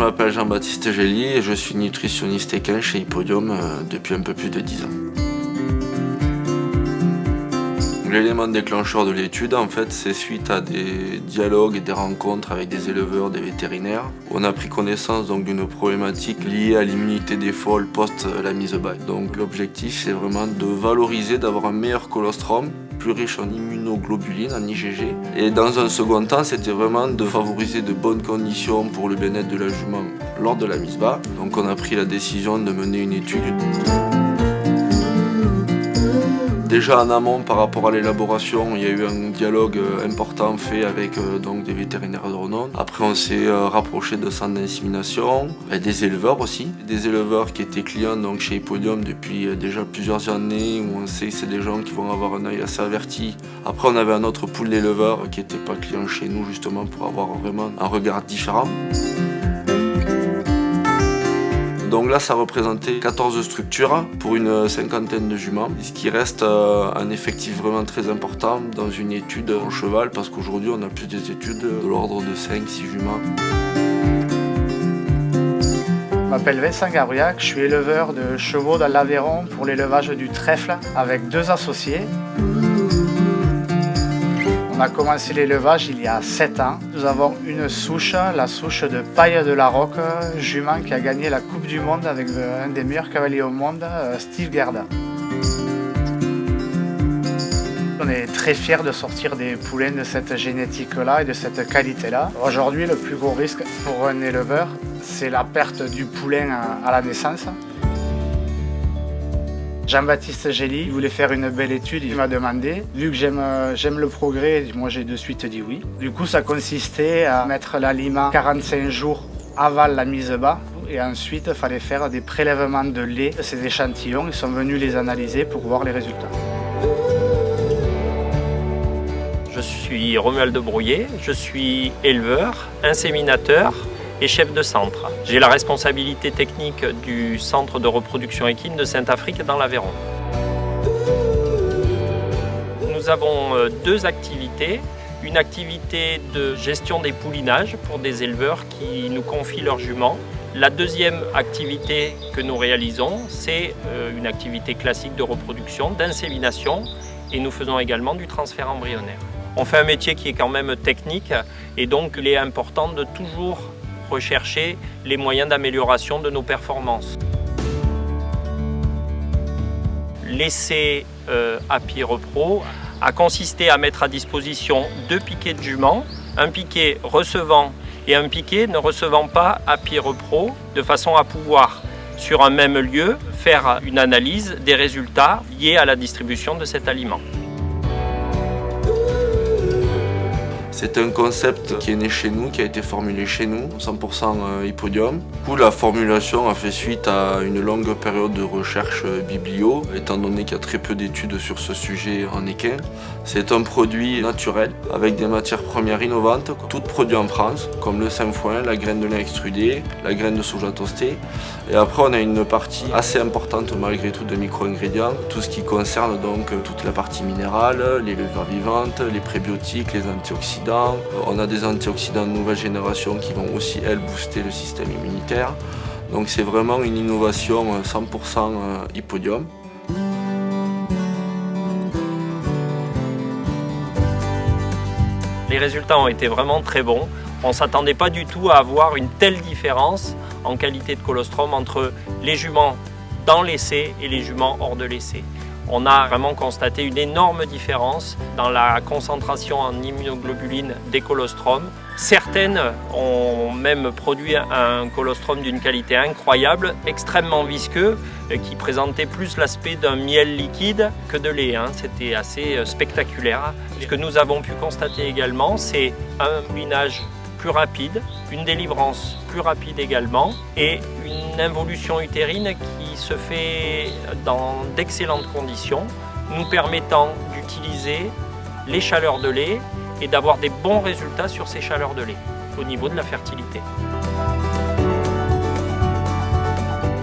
m'appelle Jean-Baptiste Gély et je suis nutritionniste équin chez Hippodium depuis un peu plus de 10 ans. L'élément déclencheur de l'étude, en fait, c'est suite à des dialogues et des rencontres avec des éleveurs, des vétérinaires. On a pris connaissance donc d'une problématique liée à l'immunité des foals post la mise bas. Donc l'objectif, c'est vraiment de valoriser, d'avoir un meilleur colostrum, plus riche en immunoglobulines, en IgG. Et dans un second temps, c'était vraiment de favoriser de bonnes conditions pour le bien-être de la jument lors de la mise bas. Donc on a pris la décision de mener une étude. Déjà en amont par rapport à l'élaboration, il y a eu un dialogue important fait avec donc des vétérinaires de renom. Après on s'est rapproché de centres d'insémination, et des éleveurs aussi. Des éleveurs qui étaient clients donc, chez Hippodium depuis déjà plusieurs années, où on sait que c'est des gens qui vont avoir un œil assez averti. Après on avait un autre pool d'éleveurs qui n'étaient pas clients chez nous justement pour avoir vraiment un regard différent. Donc là, ça représentait 14 structures pour une cinquantaine de juments, ce qui reste un effectif vraiment très important dans une étude en cheval, parce qu'aujourd'hui, on a plus des études de l'ordre de 5-6 juments. Je m'appelle Vincent Gabriac, je suis éleveur de chevaux dans l'Aveyron pour l'élevage du trèfle avec 2 associés. On a commencé l'élevage il y a 7 ans. Nous avons une souche, la souche de Paille de la Roque, jument qui a gagné la Coupe du Monde avec un des meilleurs cavaliers au monde, Steve Gerda. On est très fiers de sortir des poulains de cette génétique-là et de cette qualité-là. Aujourd'hui, le plus gros risque pour un éleveur, c'est la perte du poulain à la naissance. Jean-Baptiste Gély voulait faire une belle étude, il m'a demandé. Vu que j'aime le progrès, moi j'ai de suite dit oui. Du coup, ça consistait à mettre l'aliment 45 jours avant la mise bas. Et ensuite, il fallait faire des prélèvements de lait de ces échantillons. Ils sont venus les analyser pour voir les résultats. Je suis Romuald Brouillet, je suis éleveur, inséminateur et chef de centre. J'ai la responsabilité technique du centre de reproduction équine de Saint-Affrique dans l'Aveyron. Nous avons 2 activités. Une activité de gestion des poulinages pour des éleveurs qui nous confient leurs juments. La deuxième activité que nous réalisons, c'est une activité classique de reproduction, d'insémination, et nous faisons également du transfert embryonnaire. On fait un métier qui est quand même technique et donc il est important de toujours rechercher les moyens d'amélioration de nos performances. L'essai Happy Repro a consisté à mettre à disposition 2 piquets de juments, un piquet recevant et un piquet ne recevant pas Happy Repro, de façon à pouvoir, sur un même lieu, faire une analyse des résultats liés à la distribution de cet aliment. C'est un concept qui est né chez nous, qui a été formulé chez nous, 100% Hippodium. Du coup, la formulation a fait suite à une longue période de recherche biblio, étant donné qu'il y a très peu d'études sur ce sujet en équin. C'est un produit naturel, avec des matières premières innovantes, toutes produites en France, comme le sainfoin, la graine de lin extrudée, la graine de soja toastée. Et après, on a une partie assez importante, malgré tout, de micro-ingrédients, tout ce qui concerne donc toute la partie minérale, les levures vivantes, les prébiotiques, les antioxydants. On a des antioxydants de nouvelle génération qui vont aussi, elles, booster le système immunitaire. Donc c'est vraiment une innovation 100% Hippodium. Les résultats ont été vraiment très bons. On ne s'attendait pas du tout à avoir une telle différence en qualité de colostrum entre les juments dans l'essai et les juments hors de l'essai. On a vraiment constaté une énorme différence dans la concentration en immunoglobulines des colostrums. Certaines ont même produit un colostrum d'une qualité incroyable, extrêmement visqueux, qui présentait plus l'aspect d'un miel liquide que de lait. C'était assez spectaculaire. Ce que nous avons pu constater également, c'est un moulinage plus rapide, une délivrance plus rapide également et une involution utérine qui se fait dans d'excellentes conditions, nous permettant d'utiliser les chaleurs de lait et d'avoir des bons résultats sur ces chaleurs de lait au niveau de la fertilité.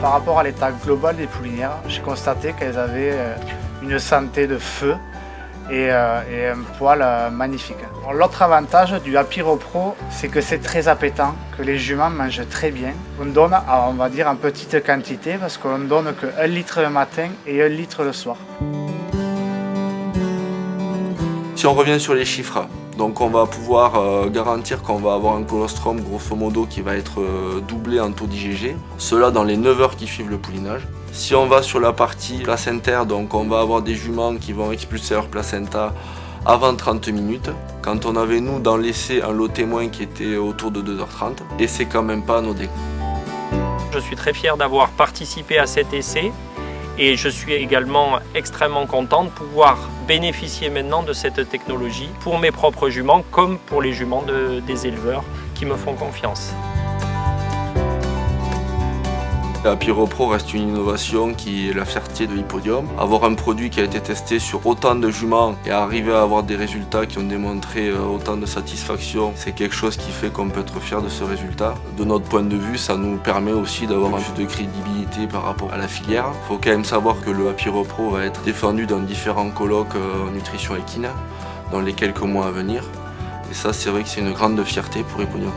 Par rapport à l'état global des poulinières, j'ai constaté qu'elles avaient une santé de feu et un poil magnifique. L'autre avantage du Apiro Pro, c'est que c'est très appétant, que les juments mangent très bien. On donne, on va dire, en petite quantité parce qu'on ne donne que 1 litre le matin et 1 litre le soir. Si on revient sur les chiffres, donc on va pouvoir garantir qu'on va avoir un colostrum grosso modo qui va être doublé en taux d'IgG, cela dans les 9 heures qui suivent le poulinage. Si on va sur la partie placentaire, donc on va avoir des juments qui vont expulser leur placenta avant 30 minutes. Quand on avait nous dans l'essai un lot témoin qui était autour de 2h30 et c'est quand même pas anodin. Je suis très fier d'avoir participé à cet essai. Et je suis également extrêmement content de pouvoir bénéficier maintenant de cette technologie pour mes propres juments comme pour les juments des éleveurs qui me font confiance. Apiro Pro reste une innovation qui est la fierté de Hippodium. Avoir un produit qui a été testé sur autant de juments et arriver à avoir des résultats qui ont démontré autant de satisfaction, c'est quelque chose qui fait qu'on peut être fier de ce résultat. De notre point de vue, ça nous permet aussi d'avoir un peu de crédibilité par rapport à la filière. Il faut quand même savoir que le Apiro Pro va être défendu dans différents colloques en nutrition équine dans les quelques mois à venir. Et ça, c'est vrai que c'est une grande fierté pour Hippodium.